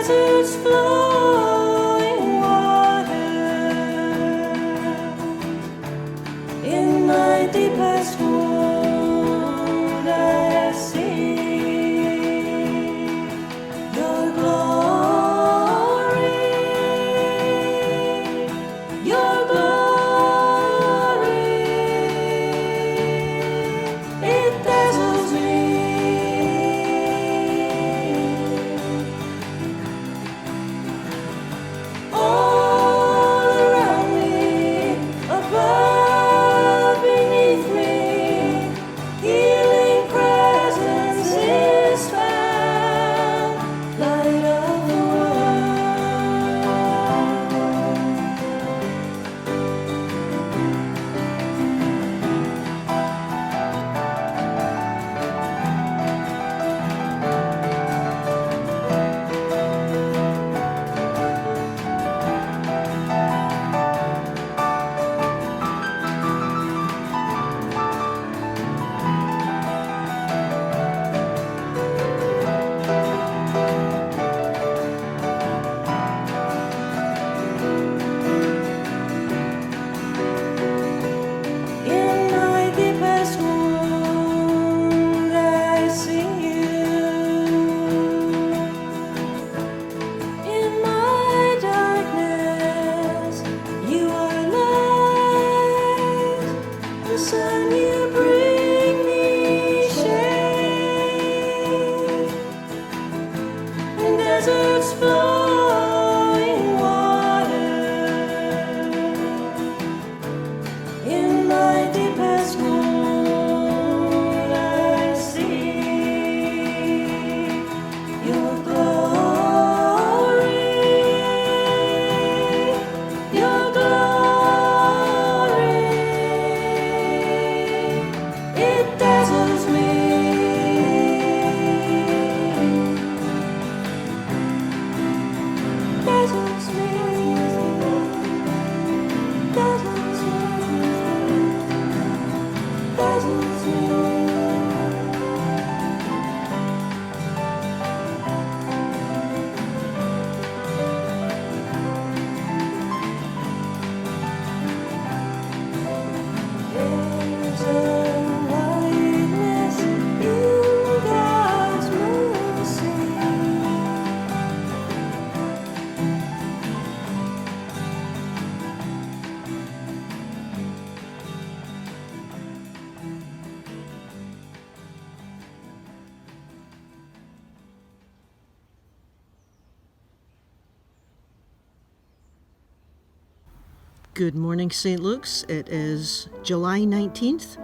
deserts flowing water, in my deepest wound I see your glory, your glory. It dazzles me. All around me, above, beneath me, healing presence is found, light of the In my deepest wound, I see you. In my darkness, you are light. The sun, you bring me shade. And deserts flowing water. In my deepest wound, I see your glory, your glory. It dazzles me. Dazzles me. Dazzles me. Dazzles me. There's a whiteness in God's mercy. Good morning, St. Luke's. It is July 19th.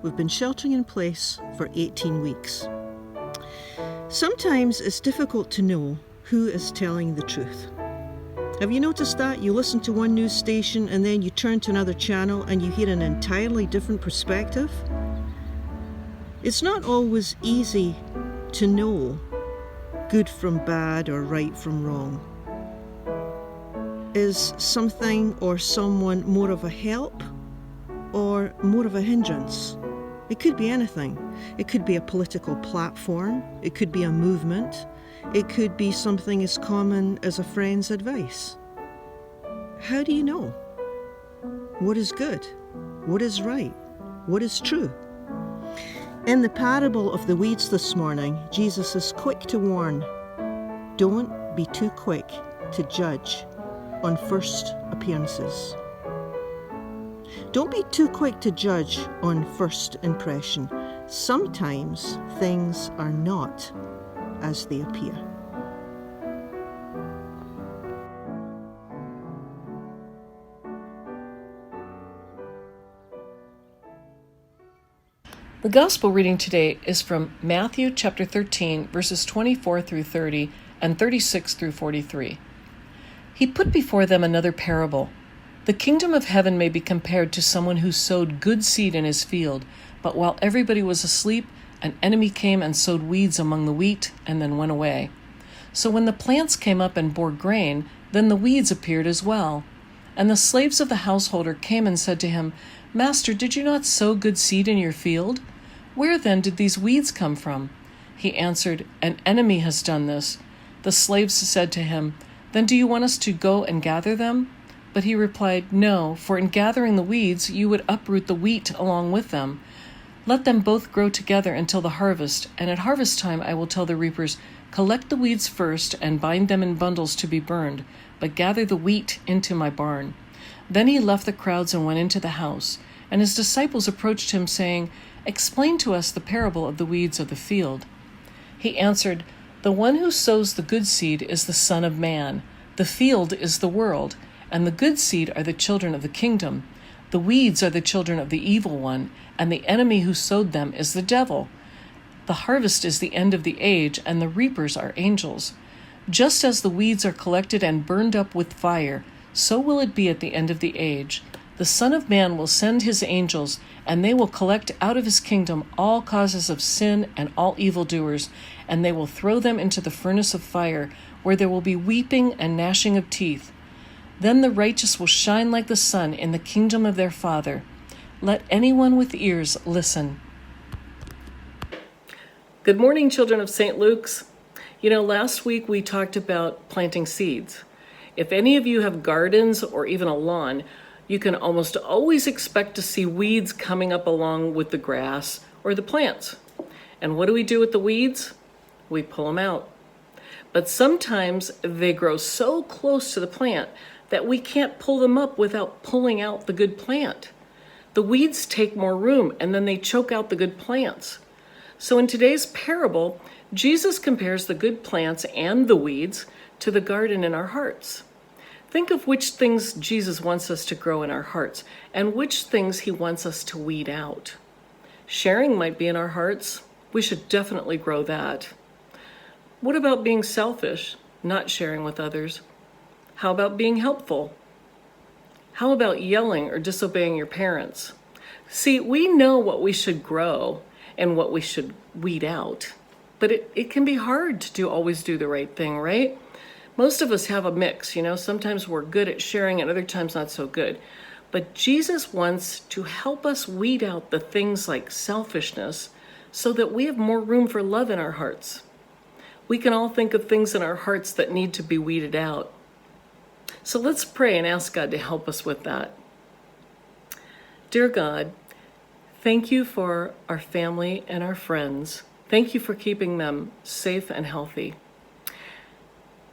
We've been sheltering in place for 18 weeks. Sometimes it's difficult to know who is telling the truth. Have you noticed that? You listen to one news station and then you turn to another channel and you hear an entirely different perspective? It's not always easy to know good from bad or right from wrong. Is something or someone more of a help or more of a hindrance? It could be anything. It could be a political platform. It could be a movement. It could be something as common as a friend's advice. How do you know? What is good? What is right? What is true? In the parable of the weeds this morning, Jesus is quick to warn, don't be too quick to judge on first appearances. Don't be too quick to judge on first impression. Sometimes things are not as they appear. The Gospel reading today is from Matthew chapter 13, verses 24 through 30 and 36 through 43. He put before them another parable. The kingdom of heaven may be compared to someone who sowed good seed in his field, but while everybody was asleep, an enemy came and sowed weeds among the wheat and then went away. So when the plants came up and bore grain, then the weeds appeared as well. And the slaves of the householder came and said to him, Master, did you not sow good seed in your field? Where then did these weeds come from? He answered, An enemy has done this. The slaves said to him, "Then do you want us to go and gather them?" But he replied, "No, for in gathering the weeds you would uproot the wheat along with them. Let them both grow together until the harvest, and at harvest time I will tell the reapers, 'Collect the weeds first and bind them in bundles to be burned, but gather the wheat into my barn.'" Then he left the crowds and went into the house, and his disciples approached him, saying, "Explain to us the parable of the weeds of the field." He answered, "The one who sows the good seed is the Son of Man. The field is the world, and the good seed are the children of the kingdom. The weeds are the children of the evil one, and the enemy who sowed them is the devil. The harvest is the end of the age, and the reapers are angels. Just as the weeds are collected and burned up with fire, so will it be at the end of the age. The Son of Man will send his angels, and they will collect out of his kingdom all causes of sin and all evildoers, and they will throw them into the furnace of fire, where there will be weeping and gnashing of teeth. Then the righteous will shine like the sun in the kingdom of their Father. Let anyone with ears listen." Good morning, children of St. Luke's. Last week we talked about planting seeds. If any of you have gardens or even a lawn, you can almost always expect to see weeds coming up along with the grass or the plants. And what do we do with the weeds? We pull them out. But sometimes they grow so close to the plant that we can't pull them up without pulling out the good plant. The weeds take more room, and then they choke out the good plants. So in today's parable, Jesus compares the good plants and the weeds to the garden in our hearts. Think of which things Jesus wants us to grow in our hearts and which things he wants us to weed out. Sharing might be in our hearts. We should definitely grow that. What about being selfish, not sharing with others? How about being helpful? How about yelling or disobeying your parents? See, we know what we should grow and what we should weed out, but it can be hard to always do the right thing, right? Most of us have a mix, sometimes we're good at sharing and other times not so good. But Jesus wants to help us weed out the things like selfishness so that we have more room for love in our hearts. We can all think of things in our hearts that need to be weeded out. So let's pray and ask God to help us with that. Dear God, thank you for our family and our friends. Thank you for keeping them safe and healthy.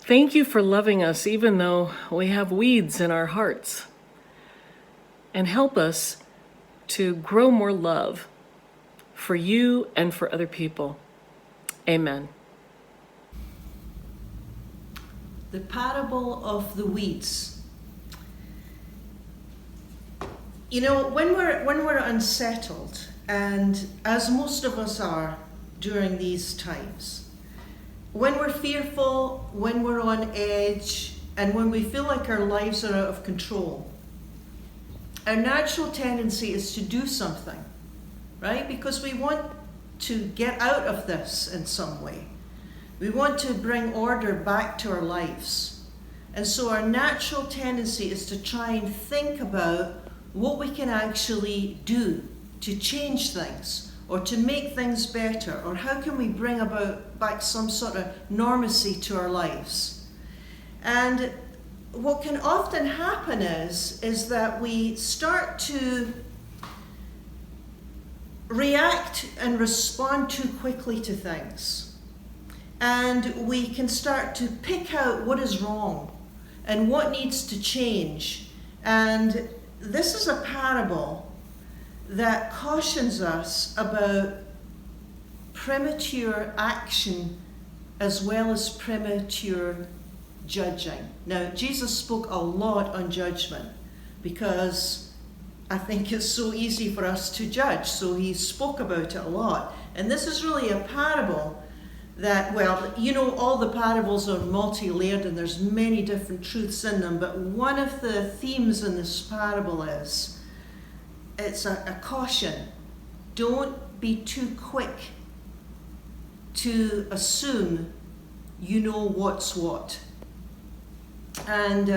Thank you for loving us even though we have weeds in our hearts. And help us to grow more love for you and for other people. Amen. The parable of the weeds. When we're unsettled, and as most of us are during these times, when we're fearful, when we're on edge, and when we feel like our lives are out of control, our natural tendency is to do something, right? Because we want to get out of this in some way. We want to bring order back to our lives. And so our natural tendency is to try and think about what we can actually do to change things or to make things better, or how can we bring about back some sort of normacy to our lives. And what can often happen is that we start to react and respond too quickly to things. And we can start to pick out what is wrong and what needs to change. And this is a parable that cautions us about premature action as well as premature judging. Now, Jesus spoke a lot on judgment because I think it's so easy for us to judge, so he spoke about it a lot. And this is really a parable that, all the parables are multi-layered and there's many different truths in them, but one of the themes in this parable is, it's a caution. Don't be too quick to assume you know what's what. And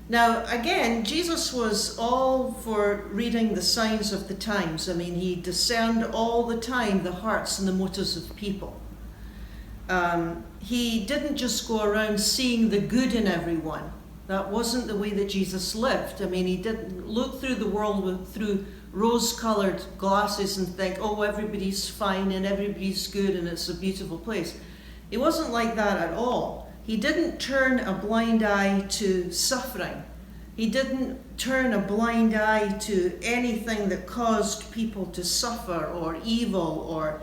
now, again, Jesus was all for reading the signs of the times. I mean, he discerned all the time the hearts and the motives of people. He didn't just go around seeing the good in everyone. That wasn't the way that Jesus lived. I mean, he didn't look through the world through rose-colored glasses and think, oh, everybody's fine and everybody's good and it's a beautiful place. It wasn't like that at all. He didn't turn a blind eye to suffering. He didn't turn a blind eye to anything that caused people to suffer or evil.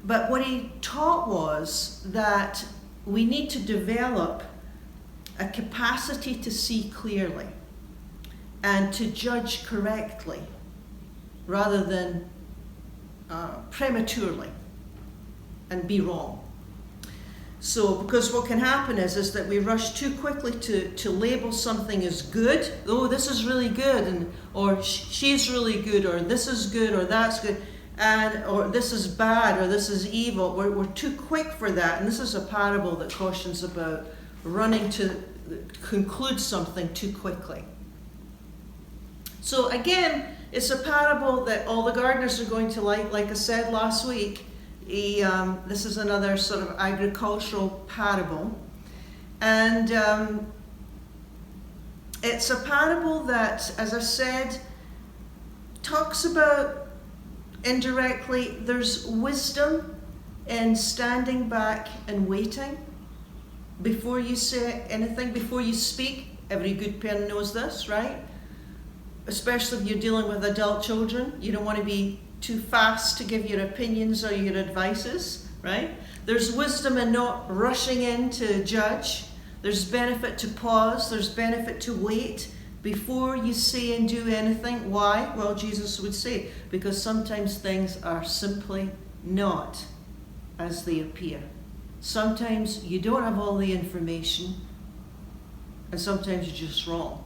But what he taught was that we need to develop a capacity to see clearly and to judge correctly rather than prematurely and be wrong. So, because what can happen is that we rush too quickly to label something as good. Oh, this is really good, or she's really good, or this is good, or that's good, or this is bad, or this is evil. We're too quick for that, and this is a parable that cautions about running to conclude something too quickly. So again, it's a parable that all the gardeners are going to like I said last week. This is another sort of agricultural parable. And it's a parable that, as I said, talks about indirectly, there's wisdom in standing back and waiting before you say anything, before you speak. Every good parent knows this, right? Especially if you're dealing with adult children. You don't want to be too fast to give your opinions or your advices, right? There's wisdom in not rushing in to judge. There's benefit to pause. There's benefit to wait before you say and do anything. Why? Well, Jesus would say, because sometimes things are simply not as they appear. Sometimes you don't have all the information, and sometimes you're just wrong.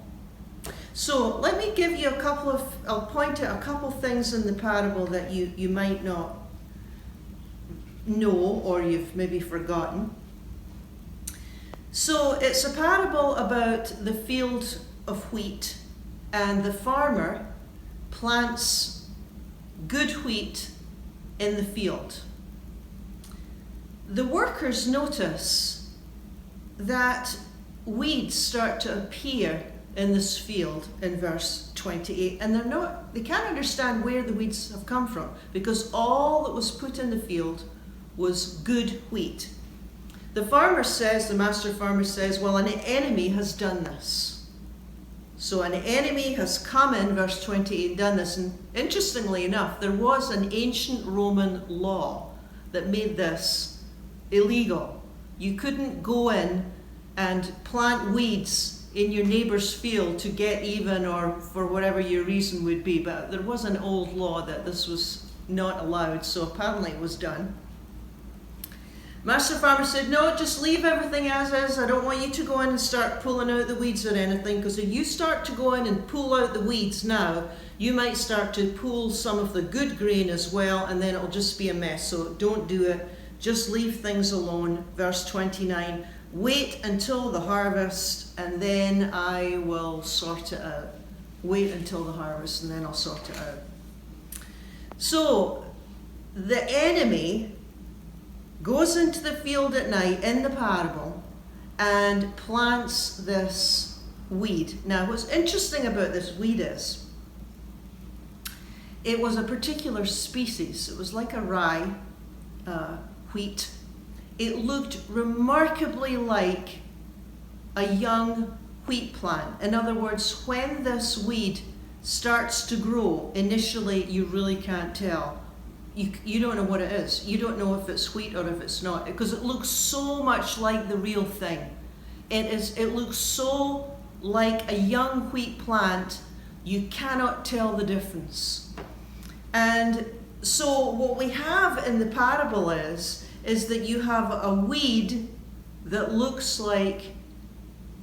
So let me give you I'll point out a couple things in the parable that you might not know or you've maybe forgotten. So it's a parable about the field of wheat, and the farmer plants good wheat in the field. The workers notice that weeds start to appear in this field in verse 28, and they can't understand where the weeds have come from, because all that was put in the field was good wheat. The master farmer says, well, an enemy has done this. So an enemy has come in, verse 28, and done this. And interestingly enough, there was an ancient Roman law that made this illegal. You couldn't go in and plant weeds in your neighbour's field to get even or for whatever your reason would be. But there was an old law that this was not allowed, so apparently it was done. Master farmer said, no, just leave everything as is. I don't want you to go in and start pulling out the weeds or anything, because if you start to go in and pull out the weeds now, you might start to pull some of the good grain as well, and then it'll just be a mess. So don't do it. Just leave things alone. Verse 29, wait until the harvest, and then I will sort it out. Wait until the harvest, and then I'll sort it out. So the enemy goes into the field at night in the parable and plants this weed. Now, what's interesting about this weed is it was a particular species. It was like a rye wheat. It looked remarkably like a young wheat plant. In other words, when this weed starts to grow, initially you really can't tell. You don't know what it is. You don't know if it's wheat or if it's not, because it looks so much like the real thing. It looks so like a young wheat plant, you cannot tell the difference. And so what we have in the parable is that you have a weed that looks like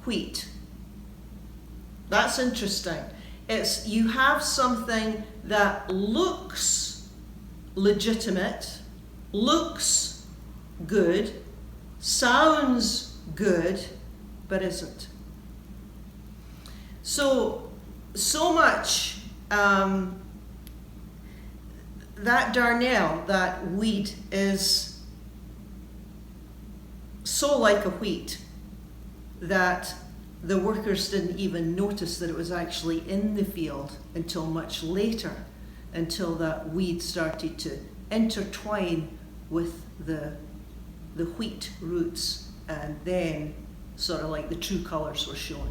wheat. That's interesting. You have something that looks legitimate, looks good, sounds good, but isn't. So much that darnel, that weed, is so like a wheat that the workers didn't even notice that it was actually in the field until much later, until that weed started to intertwine with the wheat roots, and then sort of like the true colours were shown.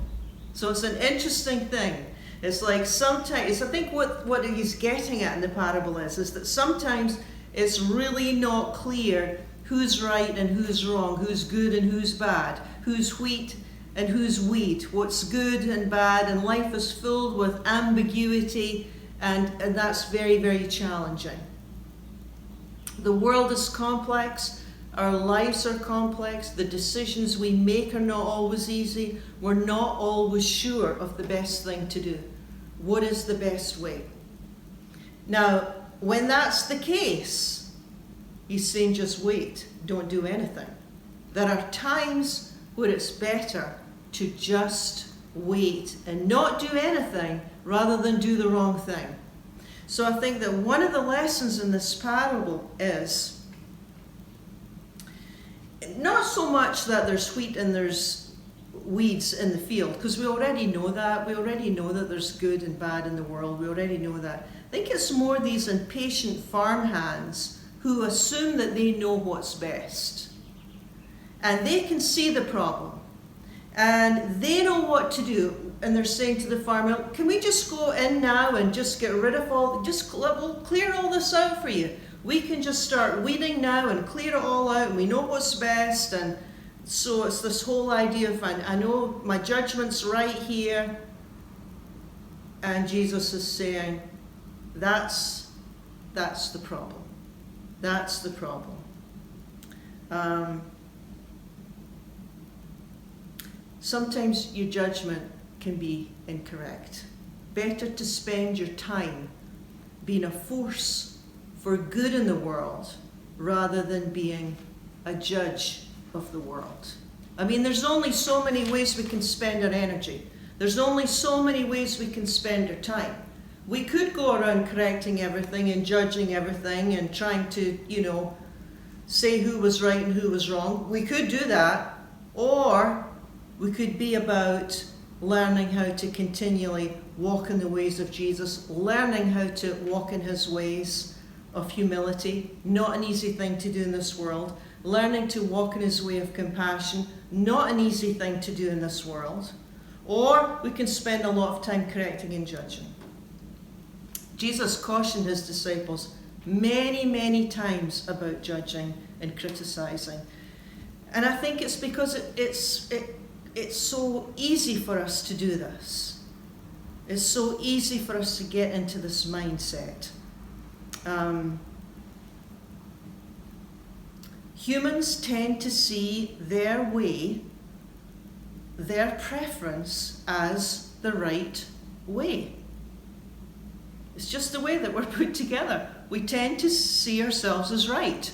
So it's an interesting thing. It's like sometimes, I think what he's getting at in the parable is that sometimes it's really not clear who's right and who's wrong, who's good and who's bad, who's wheat and who's weed, what's good and bad, and life is filled with ambiguity, and that's very, very challenging. The world is complex, our lives are complex, the decisions we make are not always easy, we're not always sure of the best thing to do. What is the best way? Now, when that's the case, he's saying just wait, don't do anything. There are times where it's better to just wait and not do anything rather than do the wrong thing. So I think that one of the lessons in this parable is not so much that there's wheat and there's weeds in the field, because we already know that. We already know that there's good and bad in the world. We already know that. I think it's more these impatient farmhands who assume that they know what's best. And they can see the problem. And they know what to do. And they're saying to the farmer, can we just go in now and just get rid of we'll clear all this out for you. We can just start weeding now and clear it all out, and we know what's best. And so it's this whole idea of, I know my judgment's right here. And Jesus is saying, that's the problem. That's the problem. Sometimes your judgment can be incorrect. Better to spend your time being a force for good in the world rather than being a judge of the world. I mean, there's only so many ways we can spend our energy. There's only so many ways we can spend our time. We could go around correcting everything and judging everything and trying to, say who was right and who was wrong. We could do that. Or we could be about learning how to continually walk in the ways of Jesus, learning how to walk in his ways of humility, not an easy thing to do in this world, learning to walk in his way of compassion, not an easy thing to do in this world. Or we can spend a lot of time correcting and judging. Jesus cautioned his disciples many, many times about judging and criticizing. And I think it's because it's so easy for us to do this. It's so easy for us to get into this mindset. Humans tend to see their way, their preference, as the right way. It's just the way that we're put together. We tend to see ourselves as right.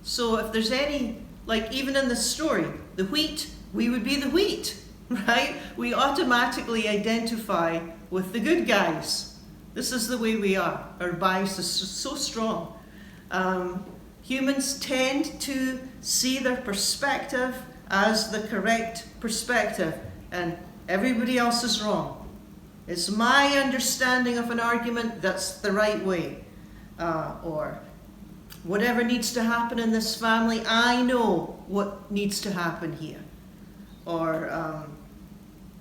So if there's any, like even in this story, the wheat, we would be the wheat, right? We automatically identify with the good guys. This is the way we are. Our bias is so strong. Humans tend to see their perspective as the correct perspective, and everybody else is wrong. It's my understanding of an argument that's the right way. Or whatever needs to happen in this family, I know what needs to happen here. Or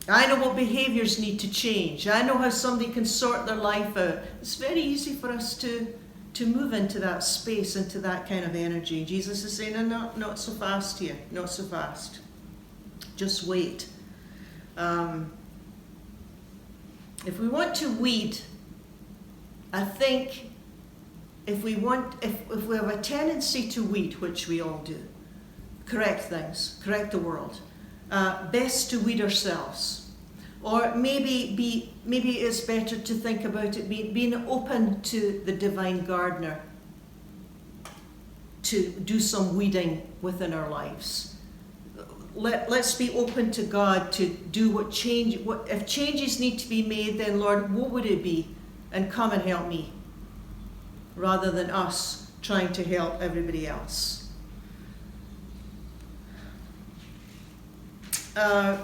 I know what behaviors need to change. I know how somebody can sort their life out. It's very easy for us to move into that space, into that kind of energy. Jesus is saying, no, not so fast here, not so fast. Just wait. If we want to weed, I think if we have a tendency to weed, which we all do, correct things, correct the world, best to weed ourselves. Or maybe it's better to think about it being open to the divine gardener to do some weeding within our lives. Let's be open to God to do if changes need to be made, then Lord, what would it be? And come and help me, rather than us trying to help everybody else. You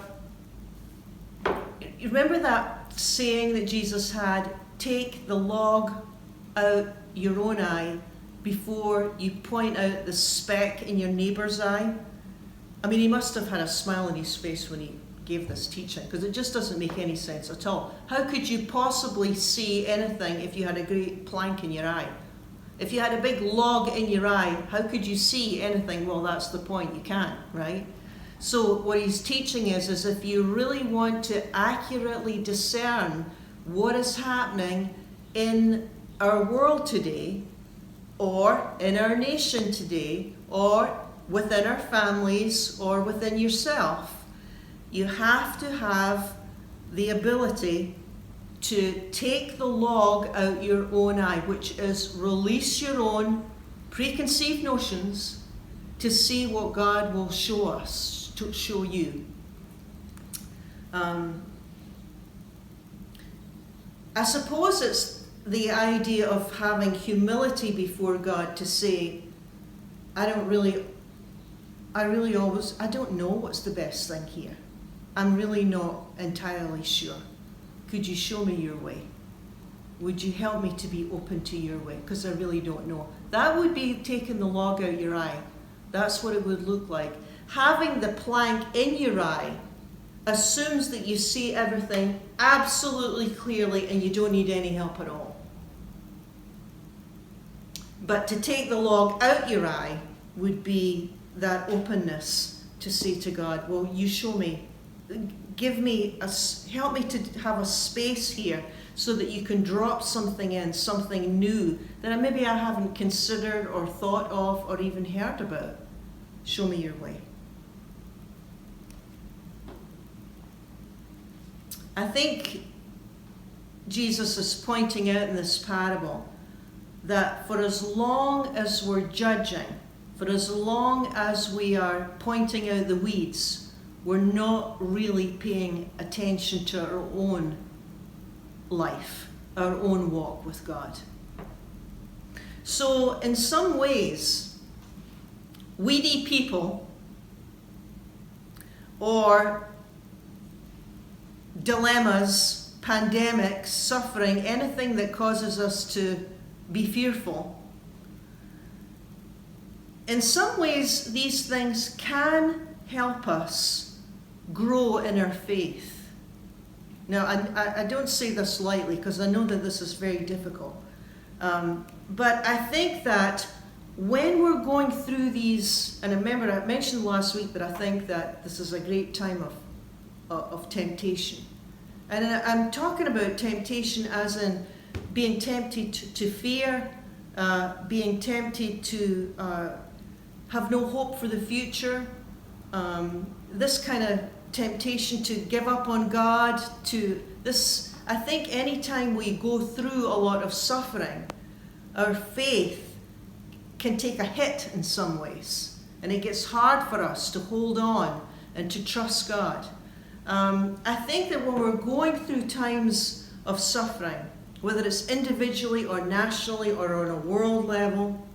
remember that saying that Jesus had, take the log out your own eye before you point out the speck in your neighbour's eye? I mean, he must have had a smile on his face when he gave this teaching, because it just doesn't make any sense at all. How could you possibly see anything if you had a great plank in your eye? If you had a big log in your eye, how could you see anything? Well, that's the point, you can't, right? So what he's teaching is if you really want to accurately discern what is happening in our world today, or in our nation today, or within our families, or within yourself, you have to have the ability to take the log out your own eye, which is release your own preconceived notions to see what God will show us, to show you. I suppose it's the idea of having humility before God to say, I don't know what's the best thing here. I'm really not entirely sure. Could you show me your way? Would you help me to be open to your way? Because I really don't know. That would be taking the log out your eye. That's what it would look like. Having the plank in your eye assumes that you see everything absolutely clearly and you don't need any help at all. But to take the log out your eye would be that openness to say to God, well, you show me, help me to have a space here so that you can drop something in, something new that maybe I haven't considered or thought of or even heard about. Show me your way. I think Jesus is pointing out in this parable that for as long as we're judging, for as long as we are pointing out the weeds, we're not really paying attention to our own life, our own walk with God. So in some ways, weedy people or dilemmas, pandemics, suffering, anything that causes us to be fearful, in some ways these things can help us grow in our faith. Now, I don't say this lightly because I know that this is very difficult. But I think that when we're going through these, and remember I mentioned last week that I think that this is a great time of temptation. And I'm talking about temptation as in being tempted to fear, being tempted to have no hope for the future, this kind of temptation to give up on God, to this. I think anytime we go through a lot of suffering, our faith can take a hit in some ways, and it gets hard for us to hold on and to trust God. I think that when we're going through times of suffering, whether it's individually or nationally or on a world level,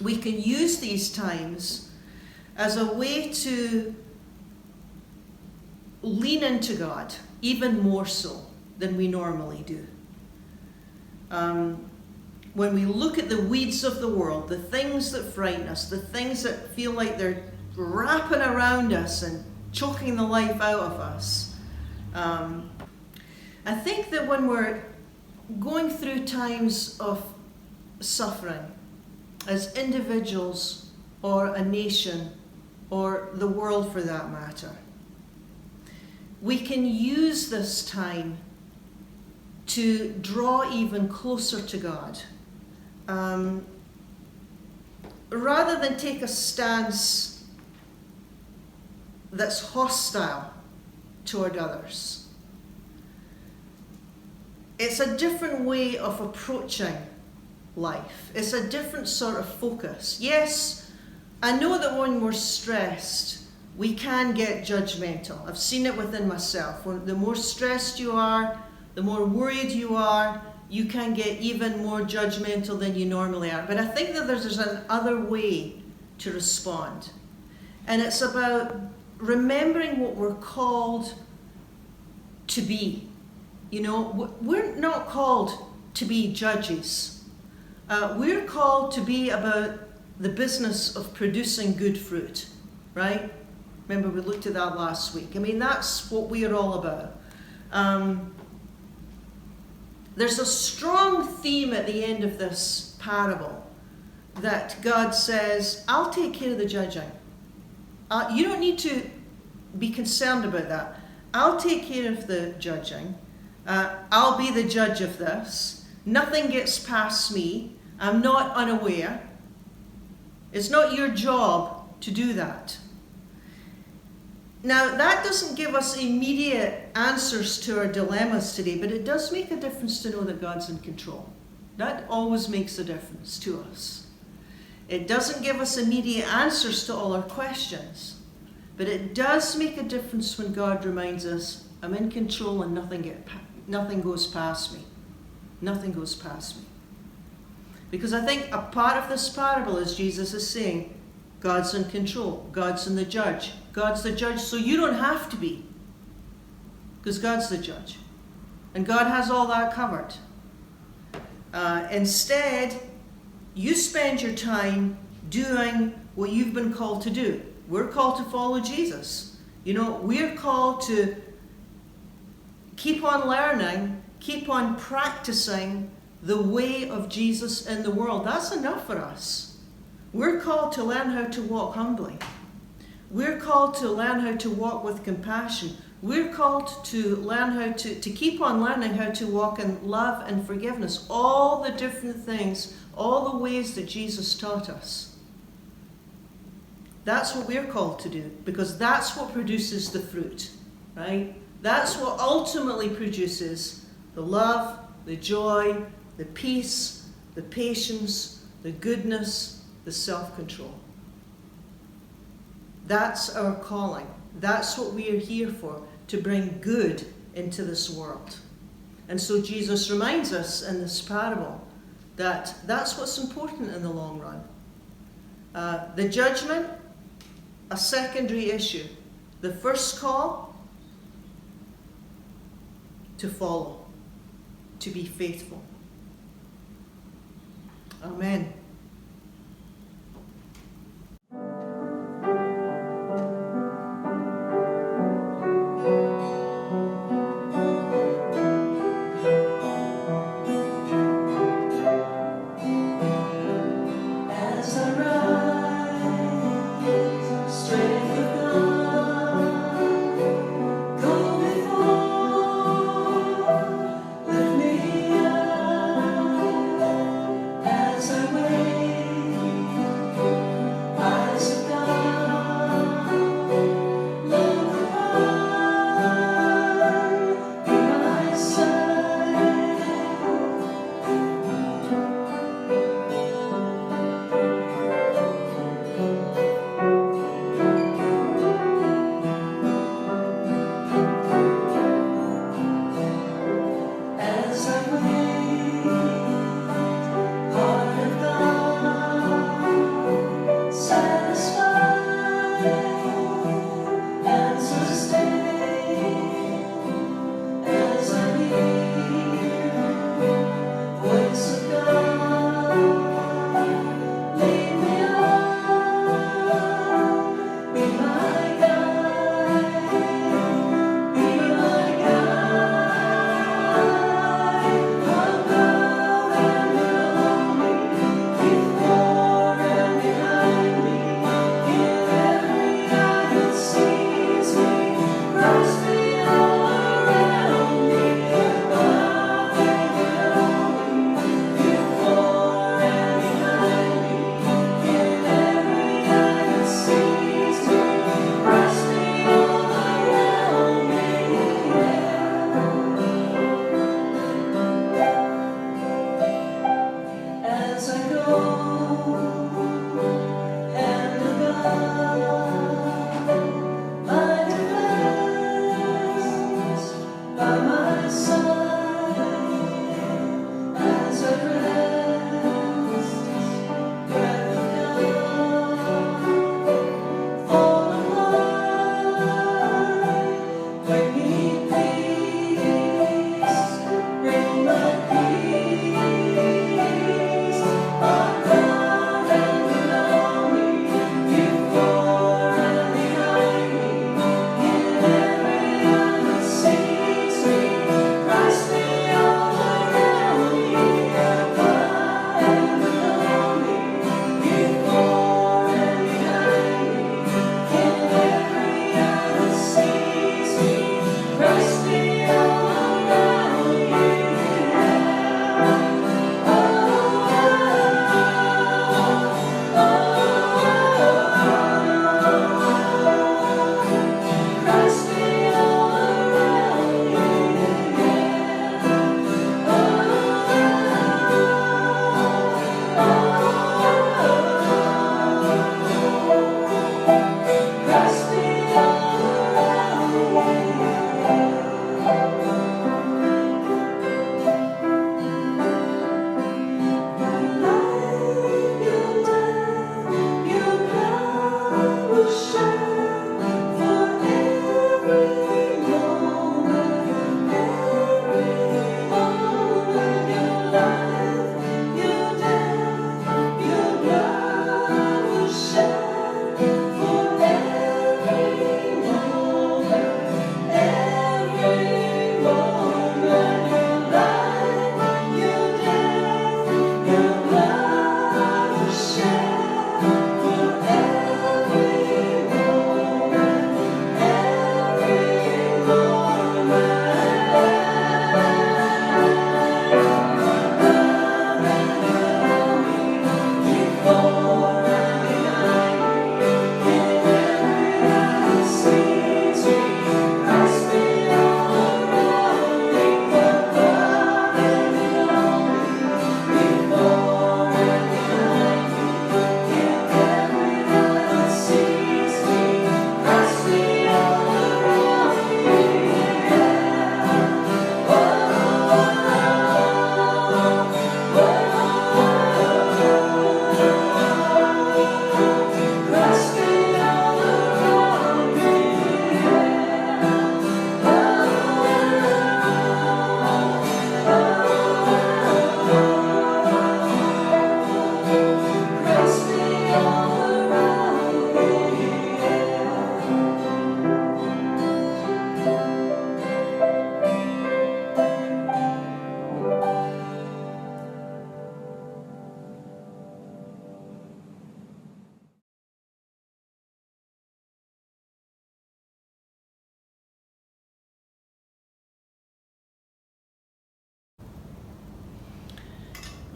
we can use these times as a way to lean into God even more so than we normally do. When we look at the weeds of the world, the things that frighten us, the things that feel like they're wrapping around us and choking the life out of us, I think that when we're going through times of suffering, as individuals or a nation or the world for that matter, we can use this time to draw even closer to God. Rather than take a stance that's hostile toward others. It's a different way of approaching life. It's a different sort of focus. Yes, I know that when we're stressed, we can get judgmental. I've seen it within myself. The more stressed you are, the more worried you are, you can get even more judgmental than you normally are. But I think that there's another way to respond. And it's about remembering what we're called to be. You know, we're not called to be judges. We're called to be about the business of producing good fruit, right? Remember, we looked at that last week. I mean, that's what we are all about. There's a strong theme at the end of this parable that God says, I'll take care of the judging. You don't need to be concerned about that. I'll take care of the judging. I'll be the judge of this. Nothing gets past me. I'm not unaware. It's not your job to do that. Now, that doesn't give us immediate answers to our dilemmas today, but it does make a difference to know that God's in control. That always makes a difference to us. It doesn't give us immediate answers to all our questions, but it does make a difference when God reminds us, I'm in control and nothing goes past me. Nothing goes past me. Because I think a part of this parable is Jesus is saying, God's in control. God's the judge. God's the judge, so you don't have to be. Because God's the judge. And God has all that covered. Instead, you spend your time doing what you've been called to do. We're called to follow Jesus. You know, we're called to keep on learning, keep on practicing the way of Jesus in the world. That's enough for us. We're called to learn how to walk humbly. We're called to learn how to walk with compassion. We're called to learn how to keep on learning how to walk in love and forgiveness. All the different things, all the ways that Jesus taught us. That's what we're called to do, because that's what produces the fruit, right? That's what ultimately produces the love, the joy, the peace, the patience, the goodness, the self-control. That's our calling. That's what we are here for, to bring good into this world. And so Jesus reminds us in this parable that that's what's important in the long run. The judgment, a secondary issue. The first call, to follow, to be faithful. Amen. As I rise, strength of God, go before, lift me up. As I wait.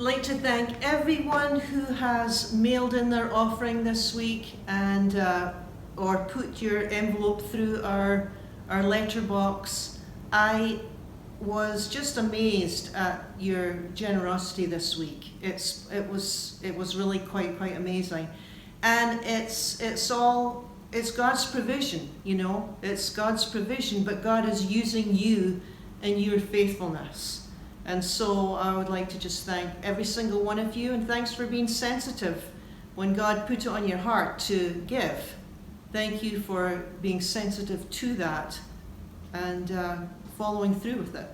like to thank everyone who has mailed in their offering this week and or put your envelope through our letterbox. I was just amazed at your generosity this week. It was really quite amazing, and it's God's provision. You know, it's God's provision, but God is using you and your faithfulness. And so I would like to just thank every single one of you, and thanks for being sensitive when God put it on your heart to give. Thank you for being sensitive to that and following through with it.